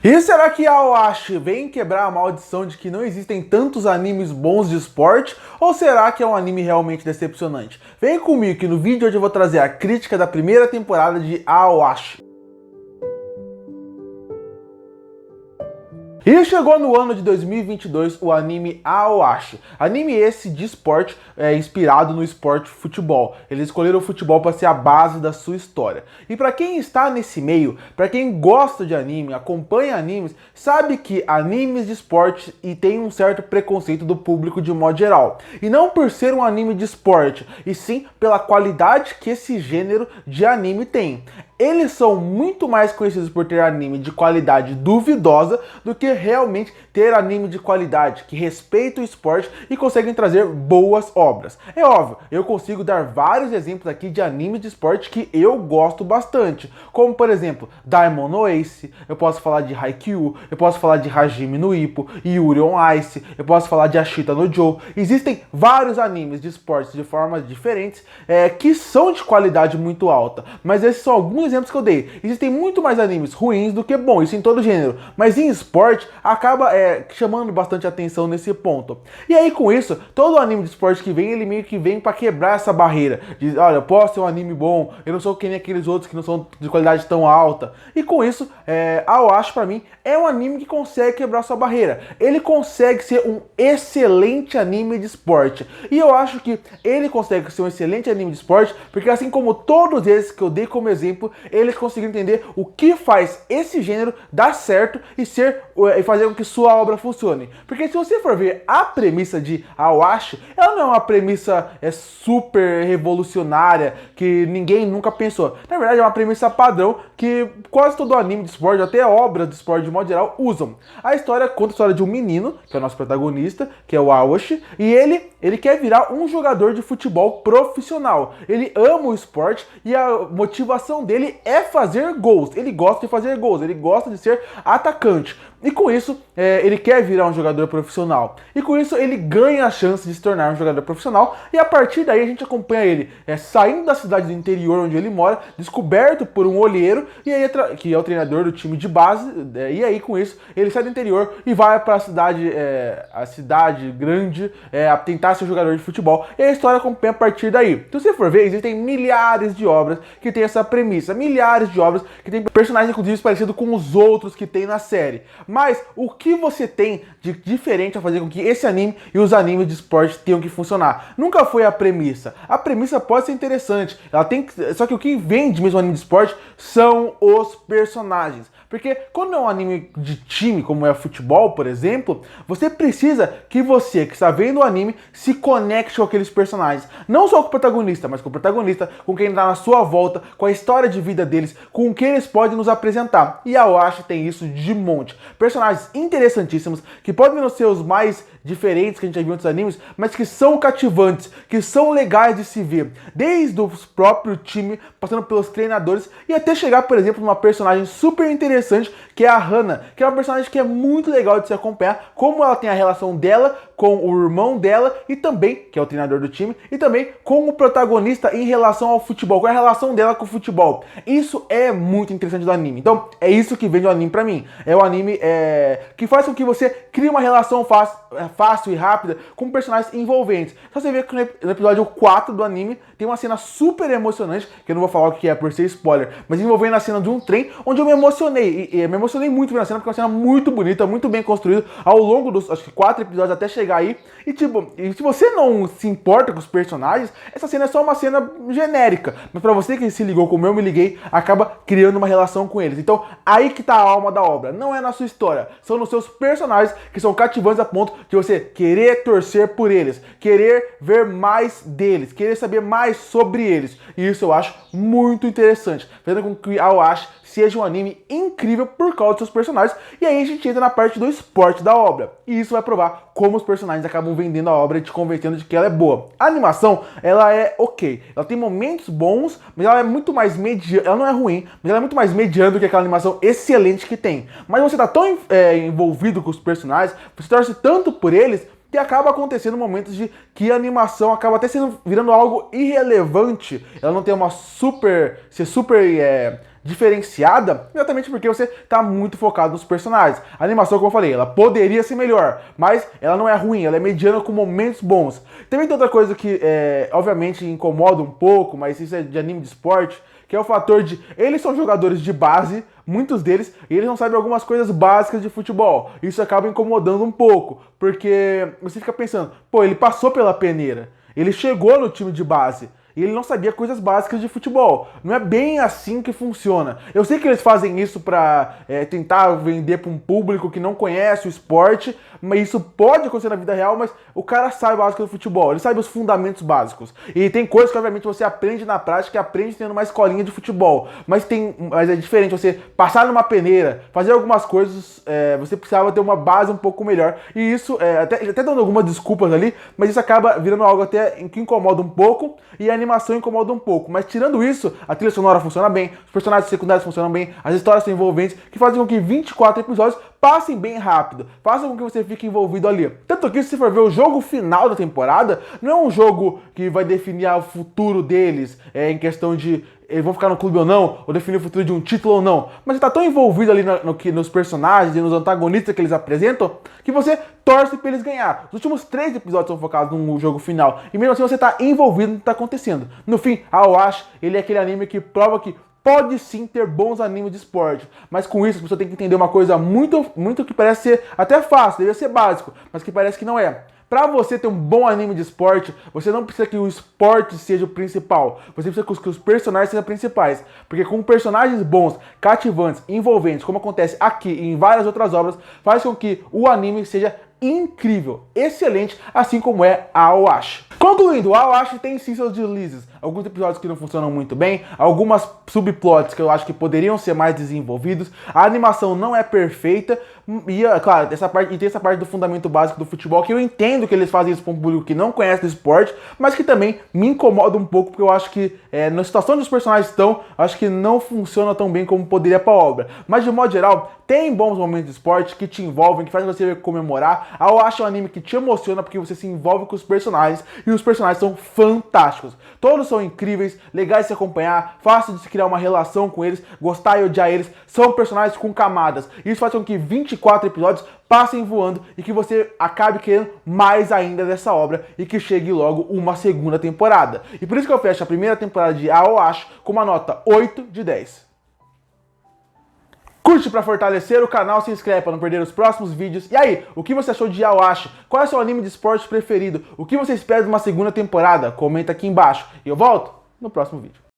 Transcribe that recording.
E será que a Aoashi vem quebrar a maldição de que não existem tantos animes bons de esporte? Ou será que é um anime realmente decepcionante? Vem comigo que no vídeo hoje eu vou trazer a crítica da primeira temporada de Aoashi. E chegou no ano de 2022 o anime Aoashi. Anime esse de esporte, inspirado no esporte futebol. Eles escolheram o futebol para ser a base da sua história. E para quem está nesse meio, para quem gosta de anime, acompanha animes, sabe que animes de esporte e tem um certo preconceito do público de modo geral. E não por ser um anime de esporte, e sim pela qualidade que esse gênero de anime tem. Eles são muito mais conhecidos por ter anime de qualidade duvidosa do que realmente ter anime de qualidade, que respeita o esporte e conseguem trazer boas obras. É óbvio, eu consigo dar vários exemplos aqui de anime de esporte que eu gosto bastante, como por exemplo, Diamond no Ace, eu posso falar de Haikyuu, eu posso falar de Hajime no Ippo, Yuri on Ice, eu posso falar de Ashita no Joe. Existem vários animes de esportes de formas diferentes que são de qualidade muito alta, mas esses são alguns exemplos que eu dei. Existem muito mais animes ruins do que bons, isso em todo gênero, mas em esporte acaba chamando bastante atenção nesse ponto. E aí com isso, todo anime de esporte que vem, ele meio que vem para quebrar essa barreira. Diz, olha, eu posso ser um anime bom, eu não sou que nem aqueles outros que não são de qualidade tão alta. E com isso, Aoashi pra mim é um anime que consegue quebrar sua barreira. Ele consegue ser um excelente anime de esporte. E eu acho que ele consegue ser um excelente anime de esporte, porque assim como todos esses que eu dei como exemplo, eles conseguiram entender o que faz esse gênero dar certo e fazer com que sua obra funcione. Porque se você for ver a premissa de Aoashi, ela não é uma premissa super revolucionária que ninguém nunca pensou. Na verdade é uma premissa padrão que quase todo anime de esporte, até obras de esporte de modo geral, usam. A história conta a história de um menino, que é o nosso protagonista, que é o Aoshi, e ele quer virar um jogador de futebol profissional. Ele ama o esporte e a motivação dele é fazer gols. Ele gosta de fazer gols, ele gosta de ser atacante. E com isso, ele quer virar um jogador profissional. E com isso, ele ganha a chance de se tornar um jogador profissional. E a partir daí, a gente acompanha ele saindo da cidade do interior onde ele mora, descoberto por um olheiro, e aí, que é o treinador do time de base. E aí, com isso, ele sai do interior e vai para a cidade grande, a tentar ser jogador de futebol. E a história acompanha a partir daí. Se você for ver, existem milhares de obras que tem essa premissa. Milhares de obras que tem personagens, inclusive, parecidos com os outros que tem na série. Mas o que você tem de diferente a fazer com que esse anime e os animes de esporte tenham que funcionar? Nunca foi a premissa. A premissa pode ser interessante, só que o que vende mesmo anime de esporte são os personagens. Porque quando é um anime de time, como é futebol, por exemplo, você precisa que você, que está vendo o anime, se conecte com aqueles personagens. Não só com o protagonista, mas com o protagonista, com quem está na sua volta, com a história de vida deles, com o que eles podem nos apresentar. E a Aoashi tem isso de monte. Personagens interessantíssimos, que podem não ser os mais diferentes que a gente já viu em outros animes, mas que são cativantes, que são legais de se ver. Desde o próprio time, passando pelos treinadores, e até chegar, por exemplo, numa personagem super interessante, que é a Hana, que é uma personagem que é muito legal de se acompanhar, como ela tem a relação dela com o irmão dela, e também, que é o treinador do time, e também com o protagonista em relação ao futebol, com a relação dela com o futebol. Isso é muito interessante do anime. Então, é isso que vende o anime pra mim. É o anime que faz com que você crie uma relação fácil e rápida com personagens envolventes. Só você vê que no episódio 4 do anime tem uma cena super emocionante, que eu não vou falar o que é por ser spoiler, mas envolvendo a cena de um trem, onde eu me emocionei. E me emocionei muito vendo a cena, porque é uma cena muito bonita, muito bem construída, ao longo dos, acho que 4 episódios até chegar aí. E tipo, se você não se importa com os personagens, essa cena é só uma cena genérica. Mas pra você que se ligou como eu me liguei, acaba criando uma relação com eles. Então, aí que tá a alma da obra. Não é na sua história, são nos seus personagens que são cativantes a ponto de você querer torcer por eles, querer ver mais deles, querer saber mais sobre eles. E isso eu acho muito interessante, fazendo com que a Aoashi seja um anime incrível por causa dos seus personagens. E aí a gente entra na parte do esporte da obra. E isso vai provar como os personagens acabam vendendo a obra e te convencendo de que ela é boa. A animação, ela é ok. Ela tem momentos bons, mas ela é muito mais mediana. Ela não é ruim, mas ela é muito mais mediana do que aquela animação excelente que tem. Mas você tá tão envolvido com os personagens, você torce tanto por eles, que acaba acontecendo momentos de que a animação acaba até virando algo irrelevante. Ela não tem uma super diferenciada, exatamente porque você tá muito focado nos personagens. A animação, como eu falei, ela poderia ser melhor, mas ela não é ruim, ela é mediana com momentos bons. Também tem outra coisa que, obviamente, incomoda um pouco, mas isso é de anime de esporte, que é o fator de eles são jogadores de base, muitos deles, e eles não sabem algumas coisas básicas de futebol. Isso acaba incomodando um pouco, porque você fica pensando, pô, ele passou pela peneira, ele chegou no time de base, e ele não sabia coisas básicas de futebol. Não é bem assim que funciona. Eu sei que eles fazem isso para tentar vender para um público que não conhece o esporte, mas isso pode acontecer na vida real, mas o cara sabe o básico do futebol, ele sabe os fundamentos básicos. E tem coisas que obviamente você aprende na prática e aprende tendo uma escolinha de futebol. Mas é diferente você passar numa peneira, fazer algumas coisas, você precisava ter uma base um pouco melhor. E isso, até dando algumas desculpas ali, mas isso acaba virando algo até que incomoda um pouco e a animação incomoda um pouco. Mas tirando isso, a trilha sonora funciona bem, os personagens secundários funcionam bem, as histórias são envolventes, que fazem com que 24 episódios passem bem rápido, façam com que você fique envolvido ali. Tanto que se você for ver o jogo final da temporada, não é um jogo que vai definir o futuro deles, em questão de eles vão ficar no clube ou não, ou definir o futuro de um título ou não. Mas você tá tão envolvido ali nos personagens e nos antagonistas que eles apresentam, que você torce pra eles ganhar. Os últimos 3 episódios são focados no jogo final, e mesmo assim você tá envolvido no que tá acontecendo. No fim, Aoashi, ele é aquele anime que prova que pode sim ter bons animes de esporte, mas com isso você tem que entender uma coisa muito que parece ser até fácil, deveria ser básico, mas que parece que não é. Pra você ter um bom anime de esporte, você não precisa que o esporte seja o principal. Você precisa que os personagens sejam principais. Porque com personagens bons, cativantes, envolventes, como acontece aqui e em várias outras obras, faz com que o anime seja incrível, excelente, assim como é a Aoashi. Concluindo, a Aoashi tem sim seus deslizes, alguns episódios que não funcionam muito bem, algumas subplots que eu acho que poderiam ser mais desenvolvidos, a animação não é perfeita, e claro, tem essa parte do fundamento básico do futebol, que eu entendo que eles fazem isso para um público que não conhece do esporte, mas que também me incomoda um pouco, porque eu acho que na situação onde os personagens estão, acho que não funciona tão bem como poderia para a obra. Mas de modo geral, tem bons momentos de esporte que te envolvem, que fazem você comemorar. Eu acho um anime que te emociona porque você se envolve com os personagens e os personagens são fantásticos. Todos são incríveis, legais de se acompanhar, fácil de se criar uma relação com eles, gostar e odiar eles. São personagens com camadas. Isso faz com que 24 episódios passem voando e que você acabe querendo mais ainda dessa obra e que chegue logo uma segunda temporada. E por isso que eu fecho a primeira temporada de Aoashi com uma nota 8 de 10. Curte para fortalecer o canal, se inscreve para não perder os próximos vídeos. E aí, o que você achou de Aoashi? Qual é o seu anime de esporte preferido? O que você espera de uma segunda temporada? Comenta aqui embaixo. E eu volto no próximo vídeo.